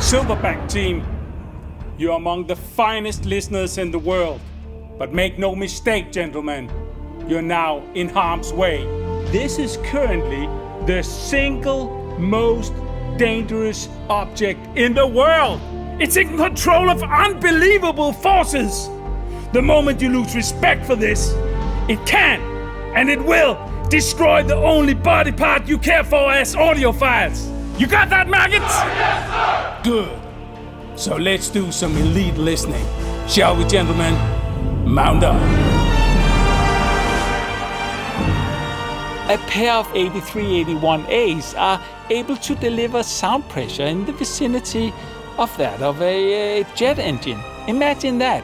Silverback team, you're among the finest listeners in the world. But make no mistake, gentlemen, you're now in harm's way. This is currently the single most dangerous object in the world. It's in control of unbelievable forces. The moment you lose respect for this, it can, and it will, destroy the only body part you care for as audiophiles. You got that, maggots? Oh, yes, sir! Good. So let's do some elite listening. Shall we, gentlemen? Mount up. A pair of 8381As are able to deliver sound pressure in the vicinity of that of a jet engine. Imagine that.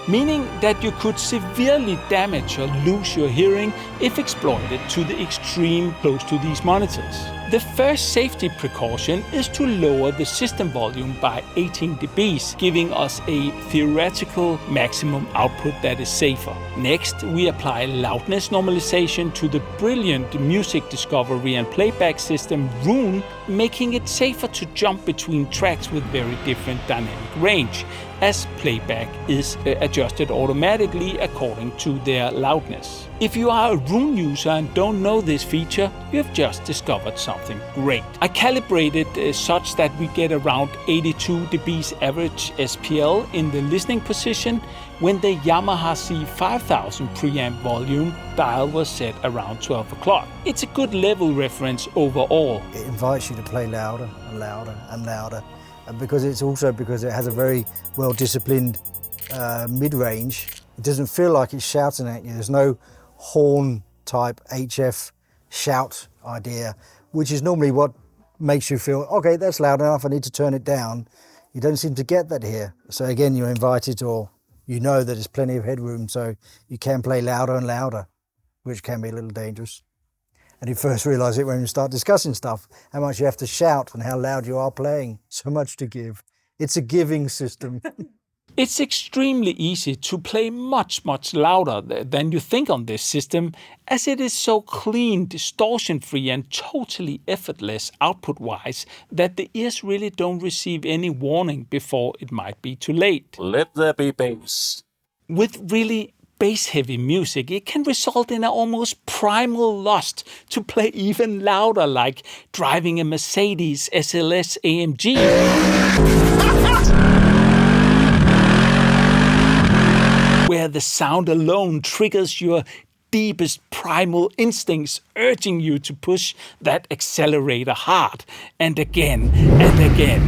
Meaning that you could severely damage or lose your hearing if exploited to the extreme close to these monitors. The first safety precaution is to lower the system volume by 18 dBs, giving us a theoretical maximum output that is safer. Next, we apply loudness normalization to the brilliant music discovery and playback system Roon, making it safer to jump between tracks with very different dynamic range, as playback is adjusted automatically according to their loudness. If you are a Roon user and don't know this feature, you have just discovered something great. I calibrated such that we get around 82 dBs average SPL in the listening position when the Yamaha C5000 preamp volume dial was set around 12 o'clock. It's a good level reference overall. It invites you to play louder and louder and louder. And because it has a very well-disciplined mid-range, it doesn't feel like it's shouting at you. There's no horn-type HF shout idea, which is normally what makes you feel, okay, that's loud enough, I need to turn it down. You don't seem to get that here. So again, you're invited, or you know that there's plenty of headroom, so you can play louder and louder, which can be a little dangerous. And you first realise it when you start discussing stuff, how much you have to shout and how loud you are playing. So much to give. It's a giving system. It's extremely easy to play much louder than you think on this system, as it is so clean, distortion-free and totally effortless output-wise that the ears really don't receive any warning before it might be too late. Let there be bass. With really bass-heavy music, it can result in an almost primal lust to play even louder, like driving a Mercedes SLS AMG. Where the sound alone triggers your deepest primal instincts, urging you to push that accelerator hard and again and again.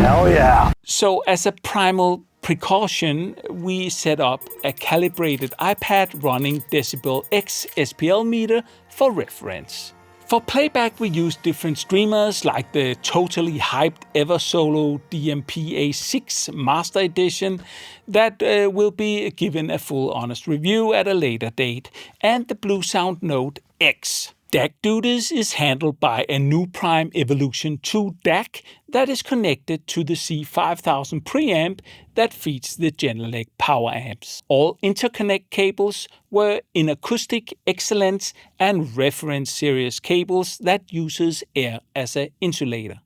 Hell yeah! So as a primal precaution, we set up a calibrated iPad running Decibel X SPL meter for reference. For playback, we use different streamers like the totally hyped Eversolo DMP-A6 Master Edition that will be given a full honest review at a later date, and the Bluesound Note X. DAC duties is handled by a Nuprime Evolution 2 DAC that is connected to the C5000 preamp that feeds the Genelec power amps. All interconnect cables were in acoustic excellence and reference series cables that uses air as an insulator.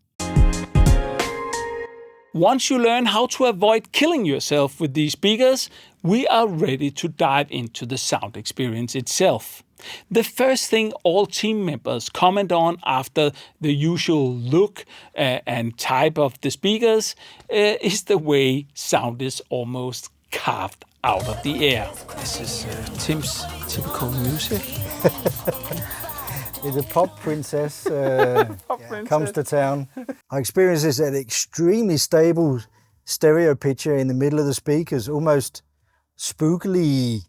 Once you learn how to avoid killing yourself with these speakers, we are ready to dive into the sound experience itself. The first thing all team members comment on after the usual look and type of the speakers is the way sound is almost carved out of the air. This is Tim's typical music. The pop princess, comes to town. I experienced this at extremely stable stereo picture in the middle of the speakers, almost spookily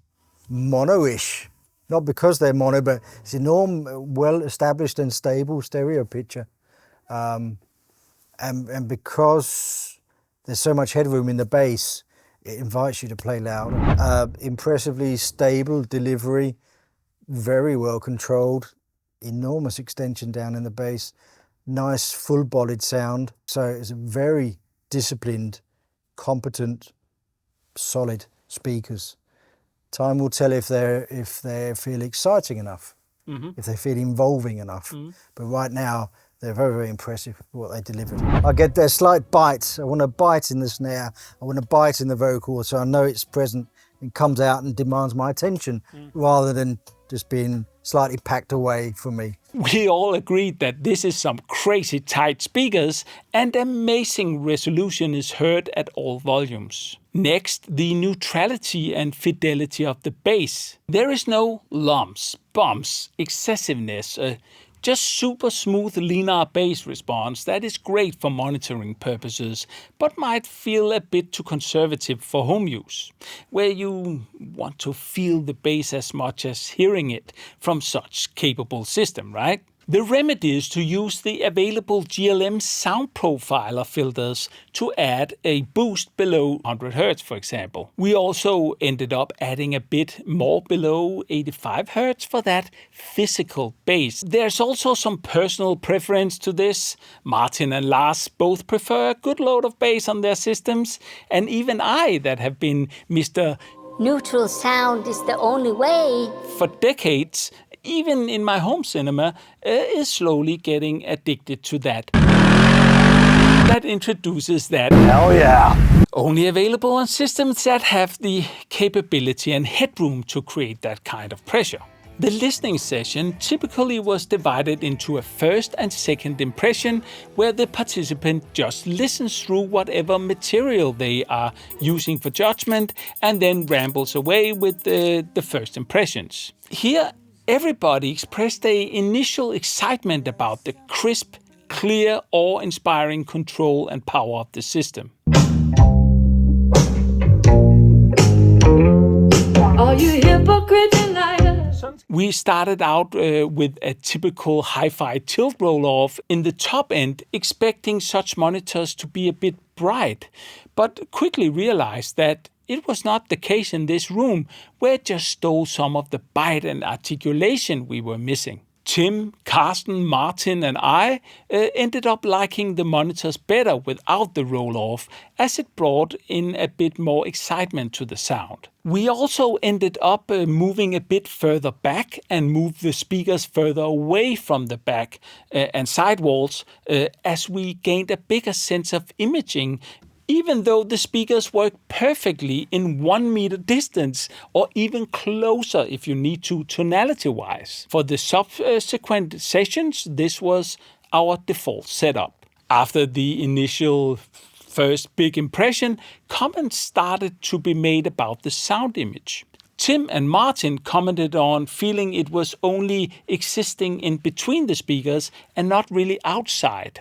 mono-ish. Not because they're mono, but it's enormous, well-established and stable stereo picture. And because there's so much headroom in the bass, it invites you to play louder. Impressively stable delivery, very well controlled, enormous extension down in the bass, nice full-bodied sound. So it's a very disciplined, competent, solid speakers. Time will tell if they feel exciting enough, if they feel involving enough. But right now, They're very, very impressive, what they delivered. I get their slight bites. I want a bite in the snare. I want a bite in the vocal, so I know it's present and comes out and demands my attention rather than just being slightly packed away from me. We all agreed that this is some crazy tight speakers and amazing resolution is heard at all volumes. Next, the neutrality and fidelity of the bass. There is no lumps, bumps, excessiveness, just super smooth linear bass response that is great for monitoring purposes, but might feel a bit too conservative for home use, where you want to feel the bass as much as hearing it from such capable system, right? The remedy is to use the available GLM sound profiler filters to add a boost below 100 Hz, for example. We also ended up adding a bit more below 85 Hz for that physical bass. There's also some personal preference to this. Martin and Lars both prefer a good load of bass on their systems, and even I, that have been Mr. Neutral sound is the only way for decades, even in my home cinema, is slowly getting addicted to that. That introduces that. Hell yeah. Only available on systems that have the capability and headroom to create that kind of pressure. The listening session typically was divided into a first and second impression, where the participant just listens through whatever material they are using for judgment and then rambles away with the first impressions. Here, everybody expressed an initial excitement about the crisp, clear, awe-inspiring control and power of the system. Are you hypocrite tonight? We started out with a typical hi-fi tilt roll-off in the top end, expecting such monitors to be a bit bright, but quickly realized that it was not the case in this room, where it just stole some of the bite and articulation we were missing. Tim, Carsten, Martin and I ended up liking the monitors better without the roll-off, as it brought in a bit more excitement to the sound. We also ended up moving a bit further back and moved the speakers further away from the back and side walls as we gained a bigger sense of imaging, even though the speakers work perfectly in 1 meter distance or even closer if you need to tonality-wise. For the subsequent sessions, this was our default setup. After the initial first big impression, comments started to be made about the sound image. Tim and Martin commented on feeling it was only existing in between the speakers and not really outside.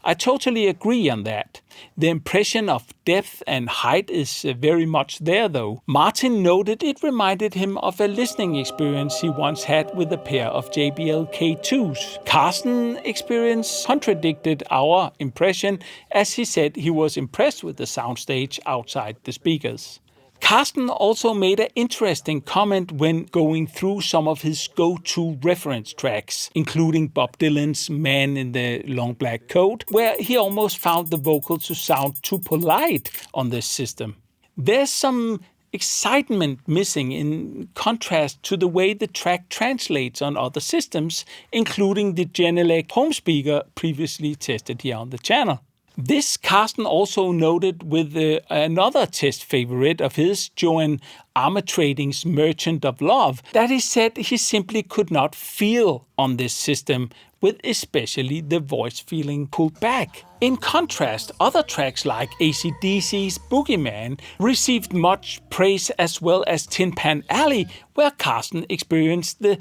I totally agree on that. The impression of depth and height is very much there though. Martin noted it reminded him of a listening experience he once had with a pair of JBL K2s. Carsten's experience contradicted our impression, as he said he was impressed with the soundstage outside the speakers. Carsten also made an interesting comment when going through some of his go-to reference tracks, including Bob Dylan's Man in the Long Black Coat, where he almost found the vocal to sound too polite on this system. There's some excitement missing in contrast to the way the track translates on other systems, including the Genelec home speaker previously tested here on the channel. This Carsten also noted with another test favorite of his, Johan Armatrading's Merchant of Love, that he said he simply could not feel on this system, with especially the voice feeling pulled back. In contrast, other tracks like AC/DC's Boogeyman received much praise, as well as Tin Pan Alley, where Carsten experienced the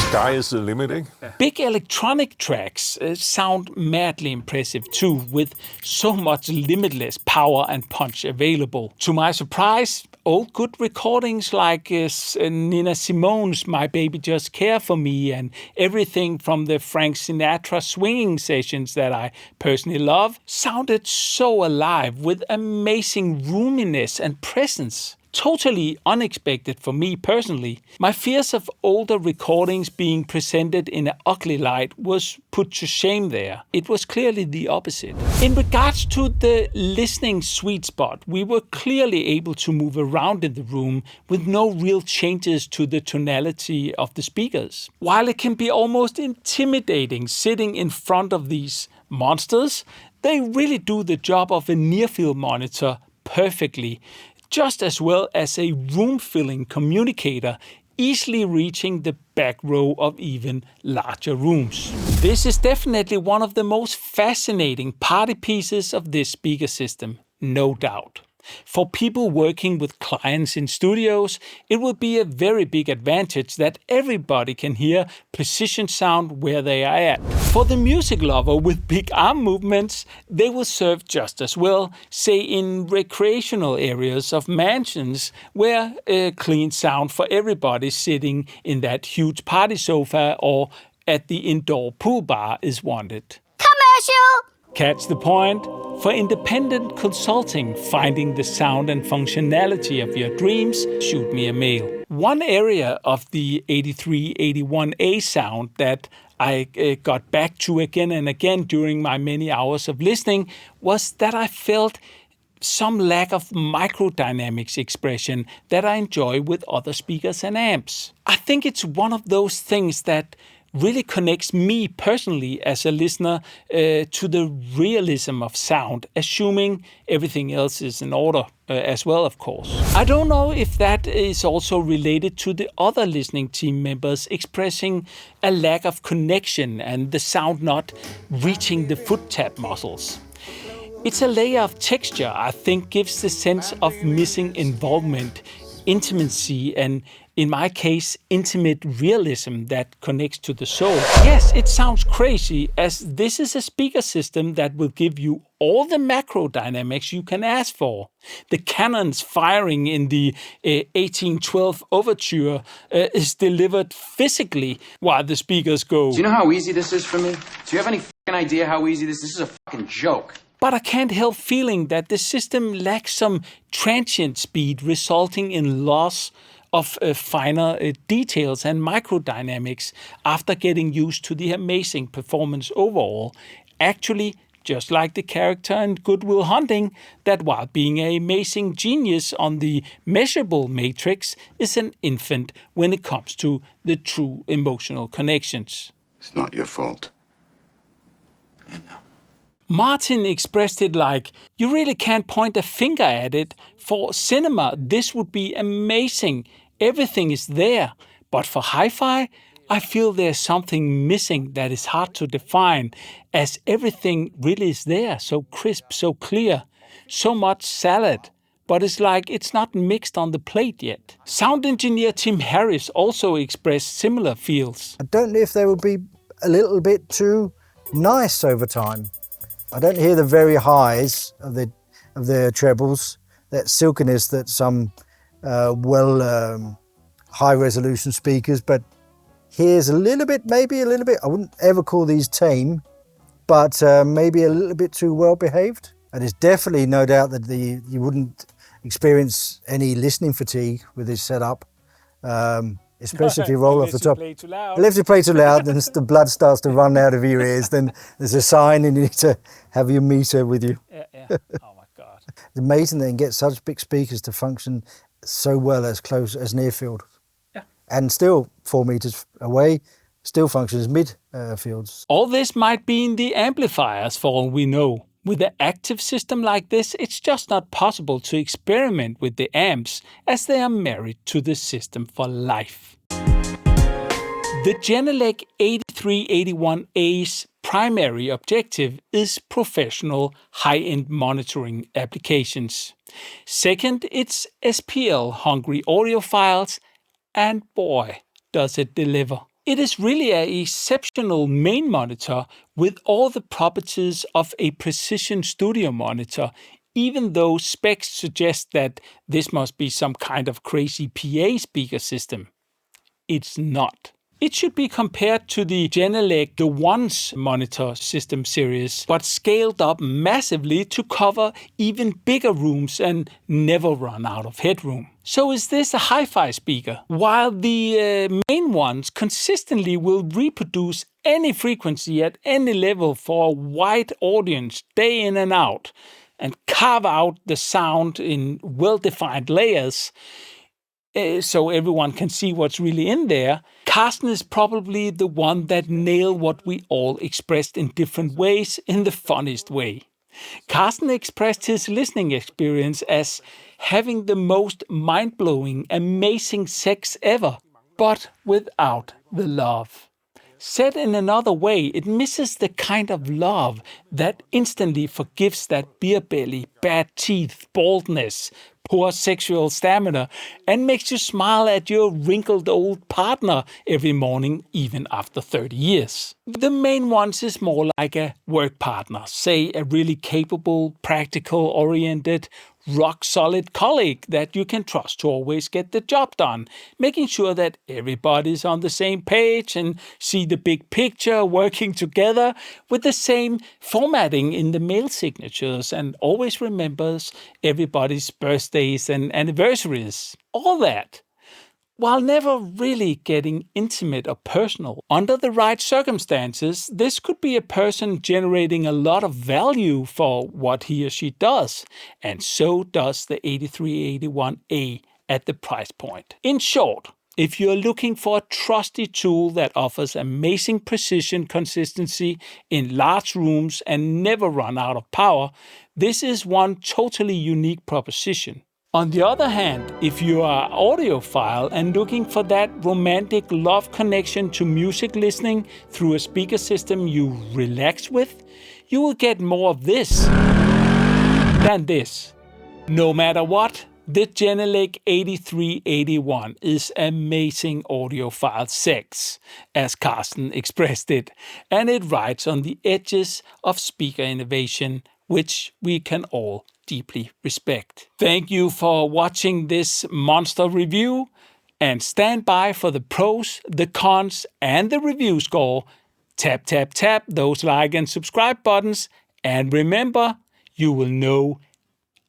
sky is the limit. Big electronic tracks sound madly impressive too, with so much limitless power and punch available. To my surprise, old good recordings like Nina Simone's My Baby Just Care For Me and everything from the Frank Sinatra swinging sessions that I personally love sounded so alive with amazing roominess and presence. Totally unexpected for me personally. My fears of older recordings being presented in an ugly light was put to shame there. It was clearly the opposite. In regards to the listening sweet spot, we were clearly able to move around in the room with no real changes to the tonality of the speakers. While it can be almost intimidating sitting in front of these monsters, they really do the job of a near-field monitor perfectly, just as well as a room-filling communicator, easily reaching the back row of even larger rooms. This is definitely one of the most fascinating party pieces of this speaker system, no doubt. For people working with clients in studios, it will be a very big advantage that everybody can hear precision sound where they are at. For the music lover with big arm movements, they will serve just as well, say in recreational areas of mansions where clean sound for everybody sitting in that huge party sofa or at the indoor pool bar is wanted. Commercial! Catch the point? For independent consulting, finding the sound and functionality of your dreams, shoot me a mail. One area of the 8381A sound that I got back to again and again during my many hours of listening was that I felt some lack of microdynamics expression that I enjoy with other speakers and amps. I think it's one of those things that really connects me personally as a listener to the realism of sound, assuming everything else is in order as well, of course. I don't know if that is also related to the other listening team members expressing a lack of connection and the sound not reaching the foot tap muscles. It's a layer of texture I think gives the sense of missing involvement, intimacy, and in my case, intimate realism that connects to the soul. Yes, it sounds crazy, as this is a speaker system that will give you all the macro dynamics you can ask for. The cannons firing in the 1812 overture is delivered physically while the speakers go. Do you know how easy this is for me? Do you have any fucking idea how easy this is? This is a fucking joke. But I can't help feeling that the system lacks some transient speed, resulting in loss of finer details and microdynamics after getting used to the amazing performance overall. Actually, just like the character in Good Will Hunting, that while being an amazing genius on the measurable matrix, is an infant when it comes to the true emotional connections. It's not your fault. Martin expressed it like, you really can't point a finger at it. For cinema, this would be amazing. Everything is there. But for hi-fi, I feel there's something missing that is hard to define, as everything really is there, so crisp, so clear, so much salad. But it's like it's not mixed on the plate yet. Sound engineer Tim Harris also expressed similar feels. I don't know if they will be a little bit too nice over time. I don't hear the very highs of the trebles, that silkiness that some high-resolution speakers, but here's a little bit, maybe a little bit, I wouldn't ever call these tame, but maybe a little bit too well-behaved. And it's definitely no doubt that you wouldn't experience any listening fatigue with this setup, especially if you roll off the top. If you play too loud, then the blood starts to run out of your ears, then there's a sign and you need to have your meter with you. Yeah. Oh my God. It's amazing they can get such big speakers to function so well as close as near field. Yeah. And still 4 meters away, still functions mid fields. All this might be in the amplifiers for all we know. With an active system like this, it's just not possible to experiment with the amps, as they are married to the system for life. The Genelec 8381A's primary objective is professional high-end monitoring applications. Second, it's SPL-hungry audiophiles, and boy, does it deliver. It is really an exceptional main monitor with all the properties of a precision studio monitor, even though specs suggest that this must be some kind of crazy PA speaker system. It's not. It should be compared to the Genelec The Ones monitor system series, but scaled up massively to cover even bigger rooms and never run out of headroom. So is this a hi-fi speaker? While the main ones consistently will reproduce any frequency at any level for a wide audience day in and out, and carve out the sound in well-defined layers, so everyone can see what's really in there, Carsten is probably the one that nailed what we all expressed in different ways in the funniest way. Carsten expressed his listening experience as having the most mind-blowing, amazing sex ever, but without the love. Said in another way, it misses the kind of love that instantly forgives that beer belly, bad teeth, baldness, poor sexual stamina, and makes you smile at your wrinkled old partner every morning, even after 30 years. The main ones is more like a work partner, say a really capable, practical-oriented, rock-solid colleague that you can trust to always get the job done, making sure that everybody's on the same page and see the big picture, working together with the same formatting in the mail signatures, and always remembers everybody's birthdays and anniversaries. All that, while never really getting intimate or personal. Under the right circumstances, this could be a person generating a lot of value for what he or she does, and so does the 8381A at the price point. In short, if you're looking for a trusty tool that offers amazing precision consistency in large rooms and never run out of power, this is one totally unique proposition. On the other hand, if you are an audiophile and looking for that romantic love connection to music listening through a speaker system you relax with, you will get more of this than this. No matter what, the Genelec 8381 is amazing audiophile sex, as Carsten expressed it, and it rides on the edges of speaker innovation, which we can all deeply respect. Thank you for watching this monster review, and stand by for the pros, the cons, and the review score. Tap, tap, tap those like and subscribe buttons, and remember, you will know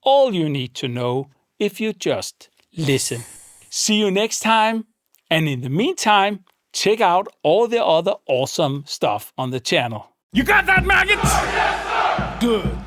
all you need to know if you just listen. See you next time, and in the meantime, check out all the other awesome stuff on the channel. You got that, maggots? Good.